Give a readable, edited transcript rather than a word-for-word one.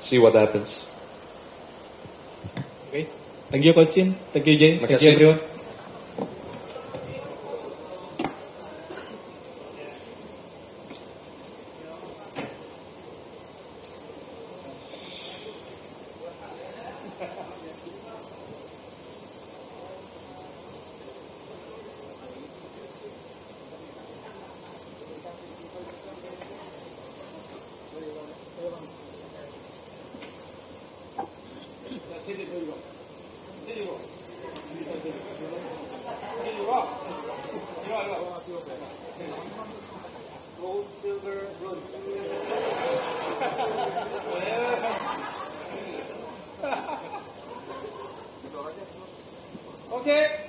see what happens. Okay. Thank you, Coach Chin. Thank you, Jay. Thank you, Makasih. everyone. Okay.